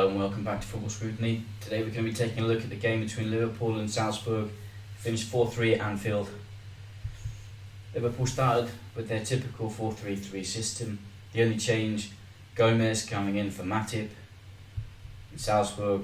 Hello and welcome back to Football Scrutiny. Today we're going to be taking a look at the game between Liverpool and Salzburg. Finished 4-3 at Anfield. Liverpool started with their typical 4-3-3 system. The only change, Gomez coming in for Matip. In Salzburg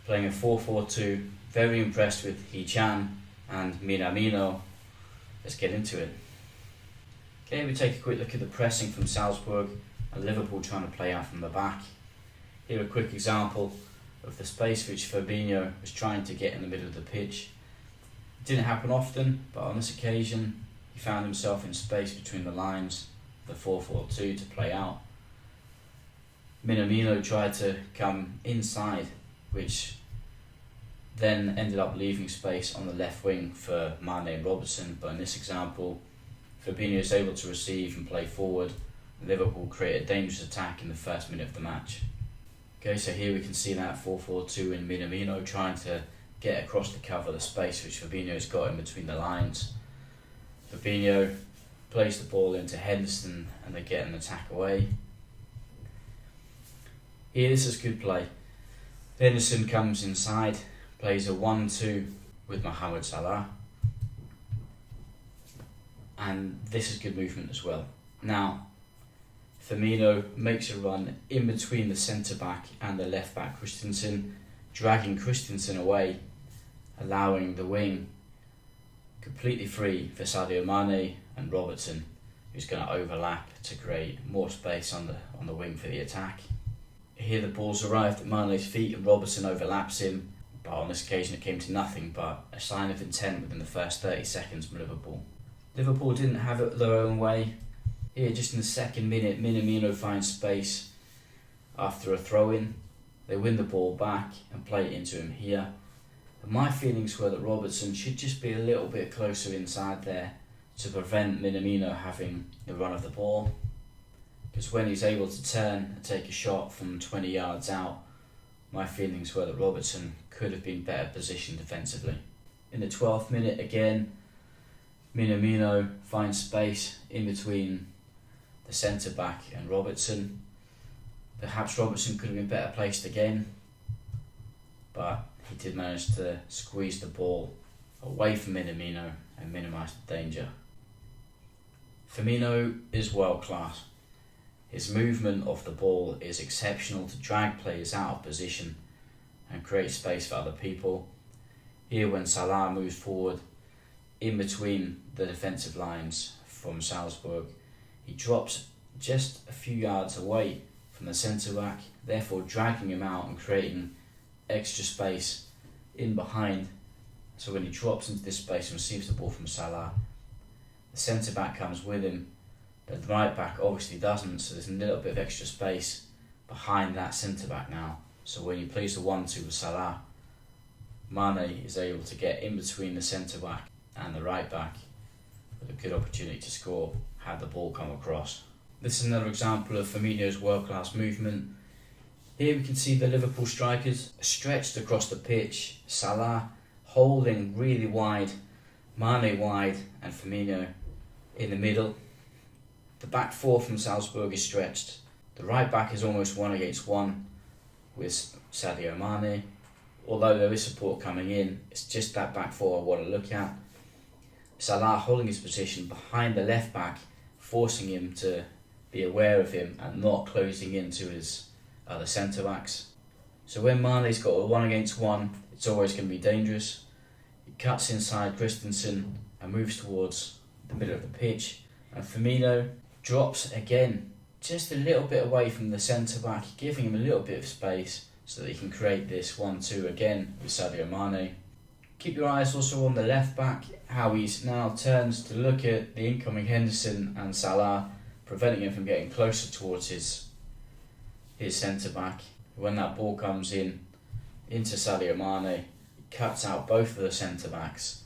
playing a 4-4-2. Very impressed with Hichan and Minamino. Let's get into it. Okay, we take a quick look at the pressing from Salzburg and Liverpool trying to play out from the back. Here a quick example of the space which Firmino was trying to get in the middle of the pitch. It didn't happen often, but on this occasion he found himself in space between the lines of the 4-4-2 to play out. Minamino tried to come inside, which then ended up leaving space on the left wing for Mane and Robertson, but in this example Firmino is able to receive and play forward. Liverpool create a dangerous attack in the first minute of the match. Okay, so here we can see that 4-4-2 in Minamino trying to get across to cover the space which Fabinho's got in between the lines. Fabinho plays the ball into Henderson and they get an attack away. Here this is good play. Henderson comes inside, plays a 1-2 with Mohamed Salah. And this is good movement as well. Now, Firmino makes a run in between the centre-back and the left-back Christensen, dragging Christensen away, allowing the wing completely free for Sadio Mane and Robertson, who's going to overlap to create more space on the wing for the attack. Here the ball's arrived at Mane's feet and Robertson overlaps him, but on this occasion it came to nothing but a sign of intent within the first 30 seconds from Liverpool. Liverpool didn't have it their own way. Here, just in the second minute, Minamino finds space after a throw-in. They win the ball back and play it into him here. And my feelings were that Robertson should just be a little bit closer inside there to prevent Minamino having the run of the ball. Because when he's able to turn and take a shot from 20 yards out, my feelings were that Robertson could have been better positioned defensively. In the 12th minute again, Minamino finds space in between the centre-back and Robertson. Perhaps Robertson could have been better placed again, but he did manage to squeeze the ball away from Minamino and minimise the danger. Firmino is world class. His movement of the ball is exceptional to drag players out of position and create space for other people. Here when Salah moves forward in between the defensive lines from Salzburg, he drops just a few yards away from the centre-back, therefore dragging him out and creating extra space in behind. So when he drops into this space and receives the ball from Salah, the centre-back comes with him, but the right-back obviously doesn't, so there's a little bit of extra space behind that centre-back now. So when he plays the 1-2 with Salah, Mane is able to get in between the centre-back and the right-back with a good opportunity to score had the ball come across. This is another example of Firmino's world-class movement. Here we can see the Liverpool strikers stretched across the pitch, Salah holding really wide, Mane wide and Firmino in the middle. The back four from Salzburg is stretched. The right-back is almost 1-against-1 with Sadio Mane. Although there is support coming in, it's just that back four I want to look at. Salah holding his position behind the left back, forcing him to be aware of him and not closing into his other centre backs. So when Mane's got a 1-against-1, it's always going to be dangerous. He cuts inside Christensen and moves towards the middle of the pitch, and Firmino drops again just a little bit away from the centre back, giving him a little bit of space so that he can create this 1-2 again with Sadio Mane. Keep your eyes also on the left back, how he's now turns to look at the incoming Henderson and Salah, preventing him from getting closer towards his centre back. When that ball comes in into Sadio Mane, he cuts out both of the centre backs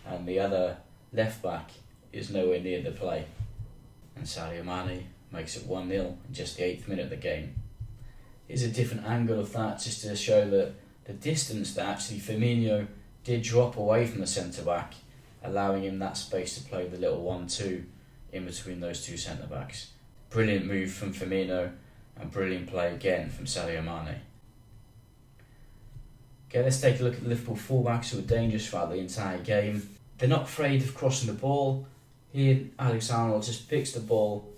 and the other left back is nowhere near the play. And Sadio Mane makes it 1-0 in just the 8th minute of the game. Here's a different angle of that just to show that the distance that actually Firmino did drop away from the centre-back, allowing him that space to play the little 1-2 in between those two centre-backs. Brilliant move from Firmino and brilliant play again from Sadio Mane. Okay, let's take a look at the Liverpool fullbacks who are dangerous throughout the entire game. They're not afraid of crossing the ball. Here, Arnold just picks the ball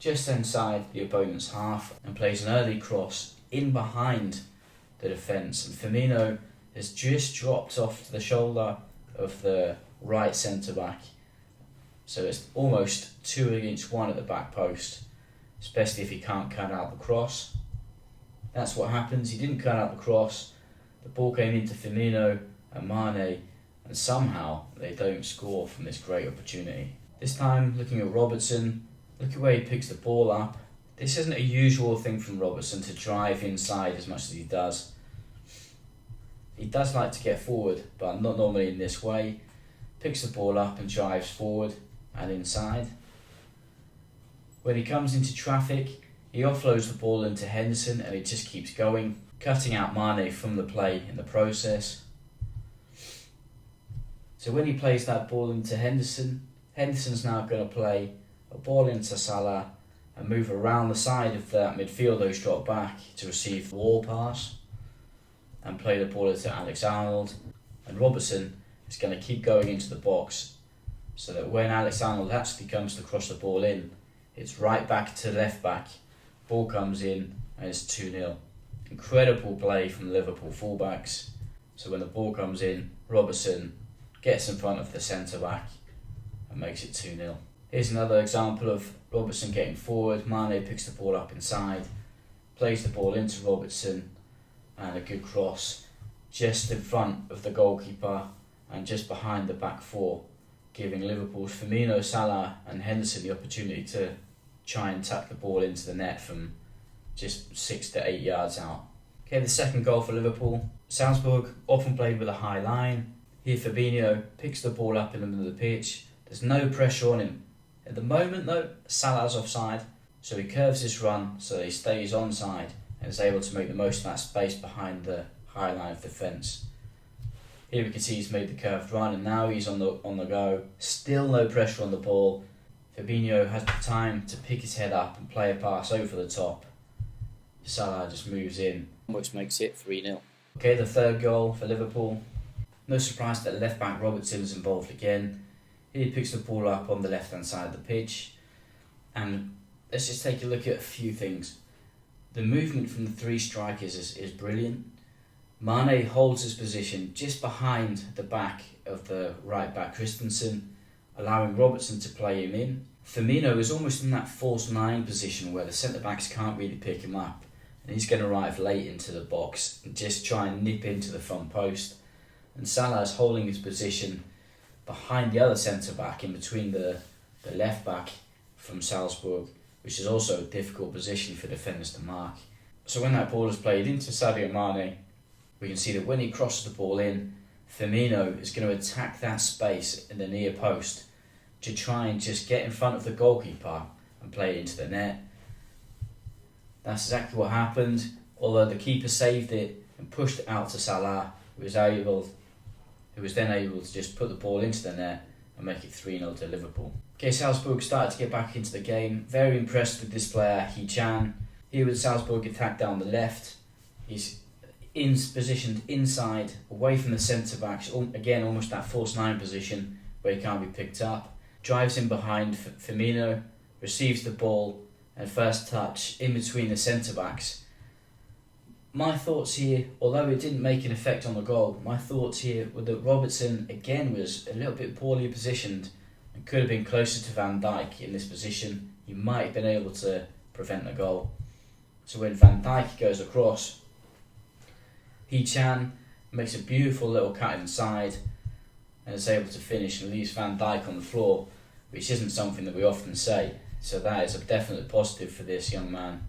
just inside the opponent's half and plays an early cross in behind the defence. And Firmino has just dropped off the shoulder of the right centre-back. So it's almost 2 against 1 at the back post, especially if he can't cut out the cross. That's what happens. He didn't cut out the cross. The ball came into Firmino and Mane, and somehow they don't score from this great opportunity. This time, looking at Robertson, look at where he picks the ball up. This isn't a usual thing from Robertson to drive inside as much as he does. He does like to get forward, but not normally in this way. Picks the ball up and drives forward and inside. When he comes into traffic, he offloads the ball into Henderson and it just keeps going, cutting out Mane from the play in the process. So when he plays that ball into Henderson, Henderson's now going to play a ball into Salah and move around the side of that midfield who's dropped back to receive the wall pass and play the ball into Arnold. And Robertson is going to keep going into the box so that when Arnold actually comes to cross the ball in, it's right back to left back, ball comes in and it's 2-0. Incredible play from the Liverpool fullbacks. So when the ball comes in, Robertson gets in front of the centre-back and makes it 2-0. Here's another example of Robertson getting forward. Mane picks the ball up inside, plays the ball into Robertson, and a good cross just in front of the goalkeeper and just behind the back four, giving Liverpool's Firmino, Salah and Henderson the opportunity to try and tuck the ball into the net from just 6 to 8 yards out. Okay, the second goal for Liverpool. Salzburg often played with a high line. Here Firmino picks the ball up in the middle of the pitch. There's no pressure on him. At the moment though, Salah's offside, so he curves his run so that he stays onside and is able to make the most of that space behind the high line of defence. Here we can see he's made the curved run and now he's on the go. Still no pressure on the ball. Firmino has the time to pick his head up and play a pass over the top. Salah just moves in, which makes it 3-0. Okay, the third goal for Liverpool. No surprise that left back Robertson is involved again. He picks the ball up on the left hand side of the pitch. And let's just take a look at a few things. The movement from the three strikers is brilliant. Mane holds his position just behind the back of the right back Christensen, allowing Robertson to play him in. Firmino is almost in that false 9 position where the centre backs can't really pick him up, and he's going to arrive late into the box and just try and nip into the front post. And Salah is holding his position behind the other centre back in between the left back from Salzburg, which is also a difficult position for defenders to mark. So when that ball is played into Sadio Mane, we can see that when he crosses the ball in, Firmino is going to attack that space in the near post to try and just get in front of the goalkeeper and play it into the net. That's exactly what happened, although the keeper saved it and pushed it out to Salah, who was then able to just put the ball into the net and make it 3-0 to Liverpool. Okay, Salzburg started to get back into the game. Very impressed with this player, He-Chan. Here with Salzburg attack down the left. He's positioned inside, away from the centre-backs. Again, almost that false 9 position where he can't be picked up. Drives in behind Firmino, receives the ball, and first touch in between the centre-backs. My thoughts here, although it didn't make an effect on the goal, my thoughts here were that Robertson again was a little bit poorly positioned and could have been closer to Van Dijk in this position. He might have been able to prevent the goal. So when Van Dijk goes across, He-Chan makes a beautiful little cut inside and is able to finish and leaves Van Dijk on the floor, which isn't something that we often say. So that is a definite positive for this young man,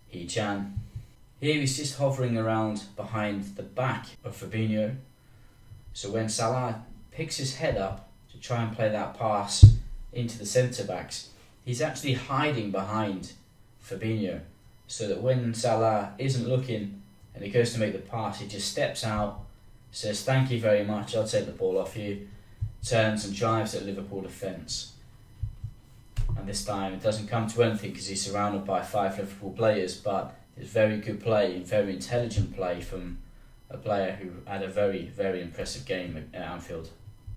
He-Chan. Here he's just hovering around behind the back of Firmino. So when Salah picks his head up to try and play that pass into the centre-backs, he's actually hiding behind Firmino, so that when Salah isn't looking and he goes to make the pass, he just steps out, says thank you very much, I'll take the ball off you, turns and drives at Liverpool defence. And this time it doesn't come to anything because he's surrounded by 5 Liverpool players, but it's very good play and very intelligent play from a player who had a very, very impressive game at Anfield.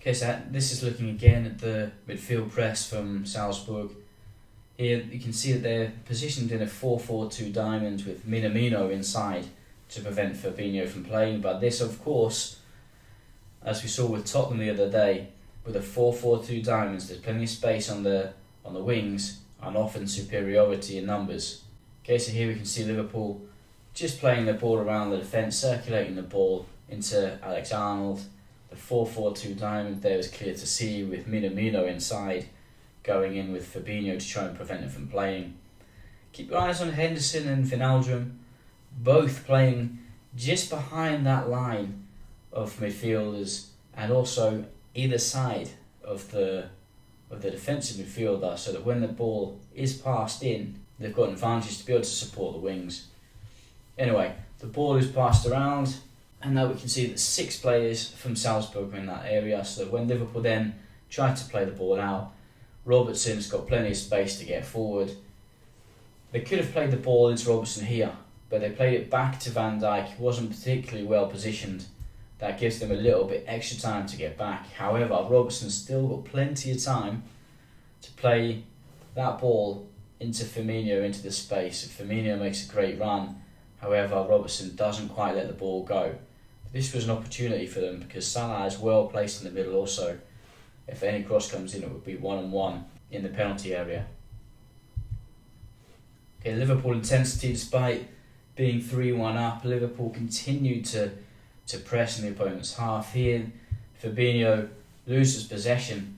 Okay, so this is looking again at the midfield press from Salzburg. Here you can see that they're positioned in a 4-4-2 diamond with Firmino inside to prevent Fabinho from playing. But this, of course, as we saw with Tottenham the other day, with a 4-4-2 diamonds, there's plenty of space on the wings and often superiority in numbers. Okay, so here we can see Liverpool just playing the ball around the defence, circulating the ball into Alex Arnold. The 4-4-2 diamond there is clear to see with Firmino inside, going in with Fabinho to try and prevent him from playing. Keep your eyes on Henderson and Wijnaldum, both playing just behind that line of midfielders and also either side of the defensive midfielder, so that when the ball is passed in, they've got an advantage to be able to support the wings. Anyway, the ball is passed around, and now we can see that 6 players from Salzburg are in that area, so that when Liverpool then try to play the ball out, Robertson's got plenty of space to get forward. They could have played the ball into Robertson here, but they played it back to Van Dijk, who wasn't particularly well positioned. That gives them a little bit extra time to get back. However, Robertson's still got plenty of time to play that ball into Firmino, into the space. Firmino makes a great run. However, Robertson doesn't quite let the ball go. This was an opportunity for them because Salah is well placed in the middle also. If any cross comes in, it would be 1-on-1 in the penalty area. Okay, Liverpool intensity, despite being 3-1 up, Liverpool continued to press in the opponent's half. Here, Fabinho loses possession,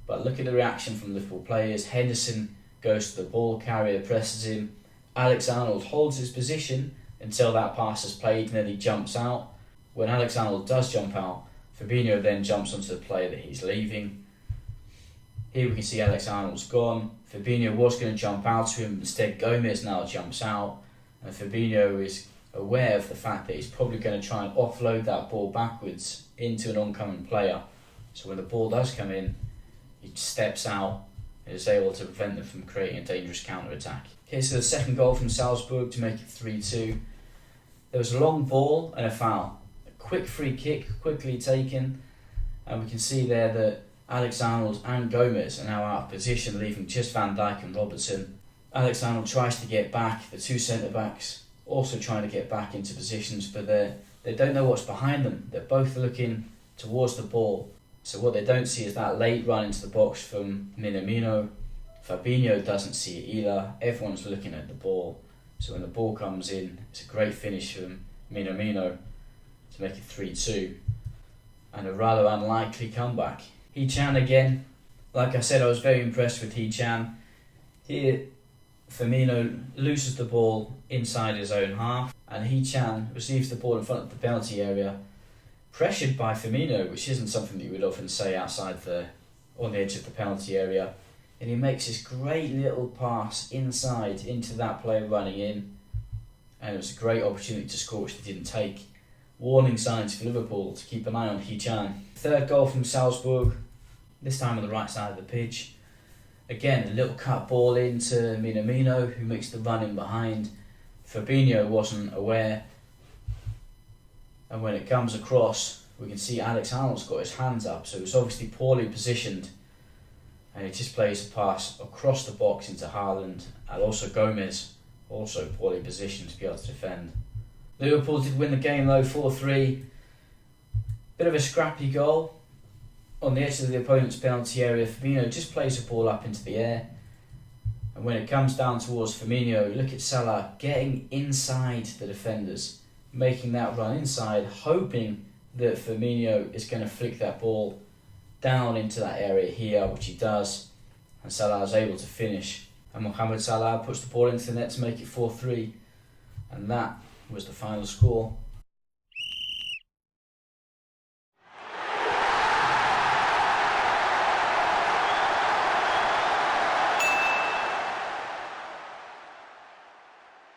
but look at the reaction from Liverpool players. Henderson goes to the ball carrier, presses him. Alex Arnold holds his position until that pass is played, and then he jumps out. When Alex Arnold does jump out, Fabinho then jumps onto the player that he's leaving. Here we can see Alex Arnold's gone. Fabinho was going to jump out to him, instead Gomez now jumps out, and Fabinho is aware of the fact that he's probably going to try and offload that ball backwards into an oncoming player. So when the ball does come in, he steps out and is able to prevent them from creating a dangerous counter-attack. Okay, so the second goal from Salzburg to make it 3-2. There was a long ball and a foul. A quick free kick, quickly taken, and we can see there that Alex Arnold and Gomez are now out of position, leaving just Van Dijk and Robertson. Alex Arnold tries to get back, the 2 centre-backs also trying to get back into positions, but they don't know what's behind them. They're both looking towards the ball. So what they don't see is that late run into the box from Firmino. Fabinho doesn't see it either. Everyone's looking at the ball. So when the ball comes in, it's a great finish from Firmino to make it 3-2. And a rather unlikely comeback. Hee-chan again. Like I said, I was very impressed with Hee-chan. Here, Firmino loses the ball inside his own half, and Hee-chan receives the ball in front of the penalty area, pressured by Firmino, which isn't something that you would often say on the edge of the penalty area, and he makes this great little pass inside into that player running in, and it was a great opportunity to score, which they didn't take. Warning signs for Liverpool to keep an eye on Hee-chan. Third goal from Salzburg, this time on the right side of the pitch. Again, a little cut ball into Firmino, who makes the run in behind. Fabinho wasn't aware, and when it comes across, we can see Alex Arnold's got his hands up, so it's obviously poorly positioned, and he just plays a pass across the box into Haaland, and also Gomez, also poorly positioned to be able to defend. Liverpool did win the game though, 4-3. Bit of a scrappy goal. On the edge of the opponent's penalty area, Firmino just plays the ball up into the air. And when it comes down towards Firmino, look at Salah getting inside the defenders, making that run inside, hoping that Firmino is going to flick that ball down into that area here, which he does. And Salah is able to finish. And Mohamed Salah puts the ball into the net to make it 4-3. And that was the final score.